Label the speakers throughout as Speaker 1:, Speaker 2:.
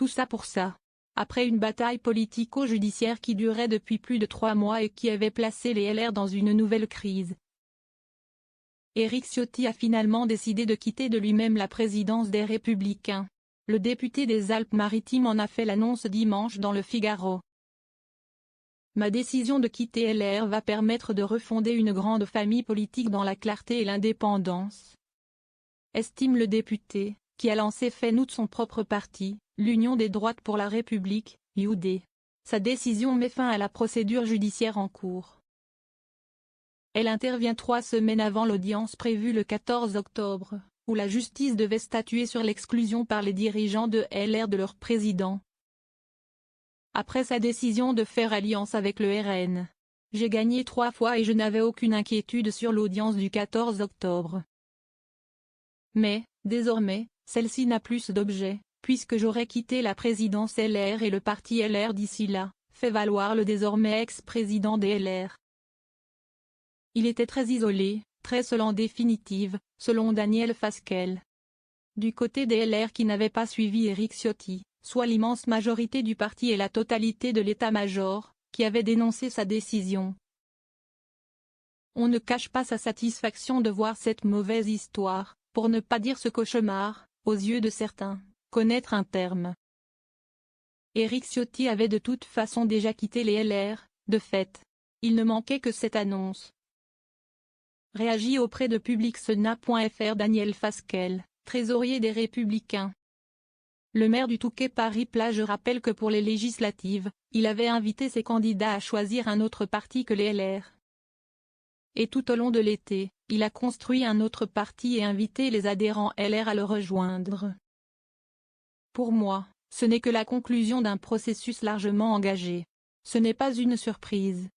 Speaker 1: Tout ça pour ça. Après une bataille politico-judiciaire qui durait depuis plus de 3 mois et qui avait placé les LR dans une nouvelle crise, Éric Ciotti a finalement décidé de quitter de lui-même la présidence des Républicains. Le député des Alpes-Maritimes en a fait l'annonce dimanche dans Le Figaro. Ma décision de quitter LR va permettre de refonder une grande famille politique dans la clarté et l'indépendance, estime le député, qui a lancé fin août son propre parti, l'Union des droites pour la République, UD. Sa décision met fin à la procédure judiciaire en cours. Elle intervient 3 semaines avant l'audience prévue le 14 octobre, où la justice devait statuer sur l'exclusion par les dirigeants de LR de leur président. Après sa décision de faire alliance avec le RN, j'ai gagné 3 fois et je n'avais aucune inquiétude sur l'audience du 14 octobre. Mais, désormais, celle-ci n'a plus d'objet, puisque j'aurais quitté la présidence LR et le parti LR d'ici là, fait valoir le désormais ex-président des LR. Il était très isolé, très seul en définitive, selon Daniel Fasquelle. Du côté des LR qui n'avaient pas suivi Éric Ciotti, soit l'immense majorité du parti et la totalité de l'état-major, qui avait dénoncé sa décision. On ne cache pas sa satisfaction de voir cette mauvaise histoire, pour ne pas dire ce cauchemar, aux yeux de certains, connaître un terme. Éric Ciotti avait de toute façon déjà quitté les LR, de fait. Il ne manquait que cette annonce. Réagit auprès de publicsena.fr Daniel Fasquelle, trésorier des Républicains. Le maire du Touquet-Paris-Plage rappelle que pour les législatives, il avait invité ses candidats à choisir un autre parti que les LR. Et tout au long de l'été, il a construit un autre parti et invité les adhérents LR à le rejoindre. Pour moi, ce n'est que la conclusion d'un processus largement engagé. Ce n'est pas une surprise.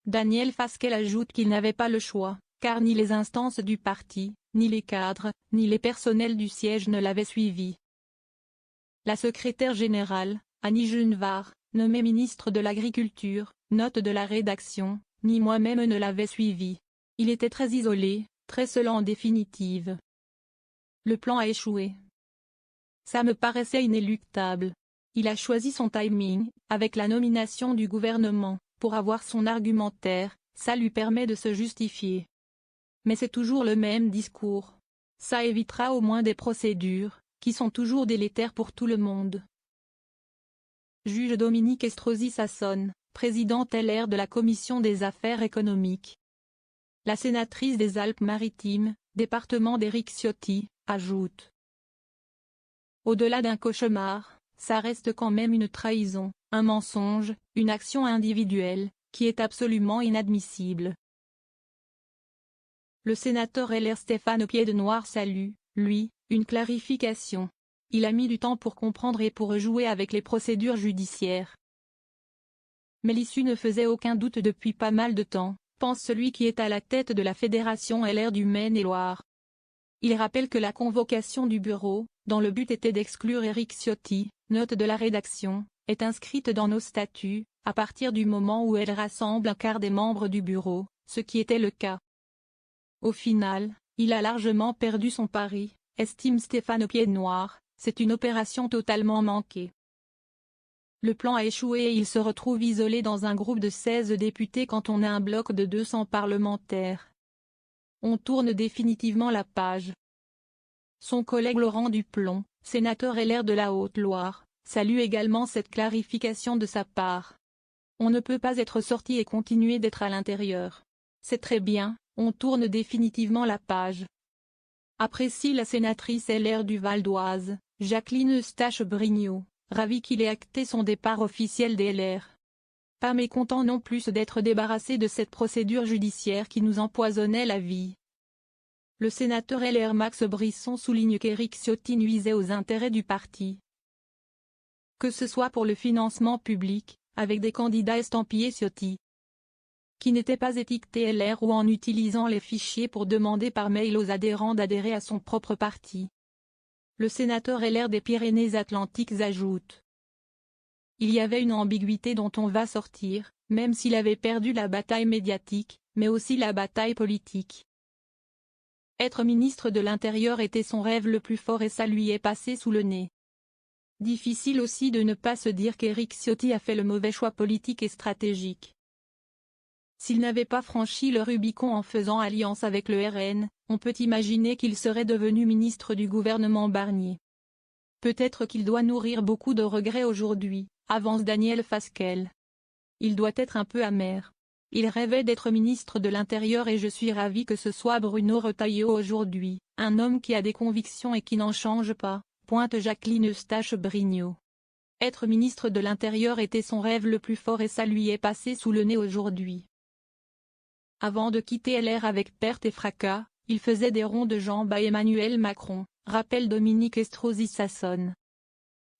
Speaker 1: Daniel Fasquelle ajoute qu'il n'avait pas le choix, car ni les instances du parti, ni les cadres, ni les personnels du siège ne l'avaient suivi. La secrétaire générale, Annie Genevard, nommée ministre de l'Agriculture, note de la rédaction, ni moi-même ne l'avait suivi. Il était très isolé, très seul en définitive. Le plan a échoué. Ça me paraissait inéluctable. Il a choisi son timing, avec la nomination du gouvernement, pour avoir son argumentaire, ça lui permet de se justifier. Mais c'est toujours le même discours. Ça évitera au moins des procédures, qui sont toujours délétères pour tout le monde. Juge Dominique Estrosi Sassone, présidente LR de la Commission des Affaires économiques. La sénatrice des Alpes-Maritimes, département d'Éric Ciotti, ajoute. Au-delà d'un cauchemar, ça reste quand même une trahison, un mensonge, une action individuelle, qui est absolument inadmissible. Le sénateur LR Stéphane Piednoir salue, lui, une clarification. Il a mis du temps pour comprendre et pour jouer avec les procédures judiciaires. Mais l'issue ne faisait aucun doute depuis pas mal de temps, pense celui qui est à la tête de la fédération LR du Maine-et-Loire. Il rappelle que la convocation du bureau, dont le but était d'exclure Éric Ciotti, note de la rédaction, est inscrite dans nos statuts, à partir du moment où elle rassemble un quart des membres du bureau, ce qui était le cas. Au final, il a largement perdu son pari, estime Stéphane Piednoir, c'est une opération totalement manquée. Le plan a échoué et il se retrouve isolé dans un groupe de 16 députés quand on a un bloc de 200 parlementaires. On tourne définitivement la page. Son collègue Laurent Duplon, sénateur LR de la Haute-Loire, salue également cette clarification de sa part. On ne peut pas être sorti et continuer d'être à l'intérieur. C'est très bien, on tourne définitivement la page. Apprécie la sénatrice LR du Val d'Oise, Jacqueline Eustache-Brignot, ravie qu'il ait acté son départ officiel des LR. Pas mécontent non plus d'être débarrassé de cette procédure judiciaire qui nous empoisonnait la vie. Le sénateur LR Max Brisson souligne qu'Éric Ciotti nuisait aux intérêts du parti. Que ce soit pour le financement public, avec des candidats estampillés Ciotti, qui n'étaient pas étiquetés LR ou en utilisant les fichiers pour demander par mail aux adhérents d'adhérer à son propre parti. Le sénateur LR des Pyrénées-Atlantiques ajoute. Il y avait une ambiguïté dont on va sortir, même s'il avait perdu la bataille médiatique, mais aussi la bataille politique. Être ministre de l'Intérieur était son rêve le plus fort et ça lui est passé sous le nez. Difficile aussi de ne pas se dire qu'Éric Ciotti a fait le mauvais choix politique et stratégique. S'il n'avait pas franchi le Rubicon en faisant alliance avec le RN, on peut imaginer qu'il serait devenu ministre du gouvernement Barnier. Peut-être qu'il doit nourrir beaucoup de regrets aujourd'hui, avance Daniel Fasquelle. Il doit être un peu amer. Il rêvait d'être ministre de l'Intérieur et je suis ravi que ce soit Bruno Retailleau aujourd'hui, un homme qui a des convictions et qui n'en change pas, pointe Jacqueline Eustache-Brignot. Être ministre de l'Intérieur était son rêve le plus fort et ça lui est passé sous le nez aujourd'hui. Avant de quitter LR avec perte et fracas, il faisait des ronds de jambes à Emmanuel Macron, rappelle Dominique Estrosi Sassone.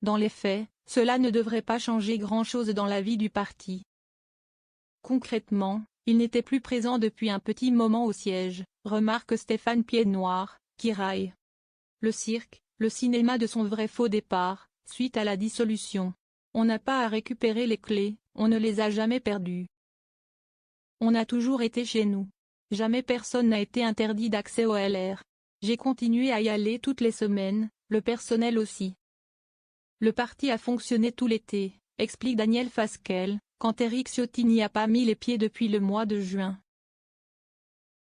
Speaker 1: Dans les faits, cela ne devrait pas changer grand-chose dans la vie du parti. Concrètement, il n'était plus présent depuis un petit moment au siège, remarque Stéphane Piednoir, qui raille le cirque, le cinéma de son vrai faux départ, suite à la dissolution. On n'a pas à récupérer les clés, on ne les a jamais perdues. On a toujours été chez nous. Jamais personne n'a été interdit d'accès au LR. J'ai continué à y aller toutes les semaines, le personnel aussi. Le parti a fonctionné tout l'été, explique Daniel Fasquelle, quand Éric Ciotti n'y a pas mis les pieds depuis le mois de juin.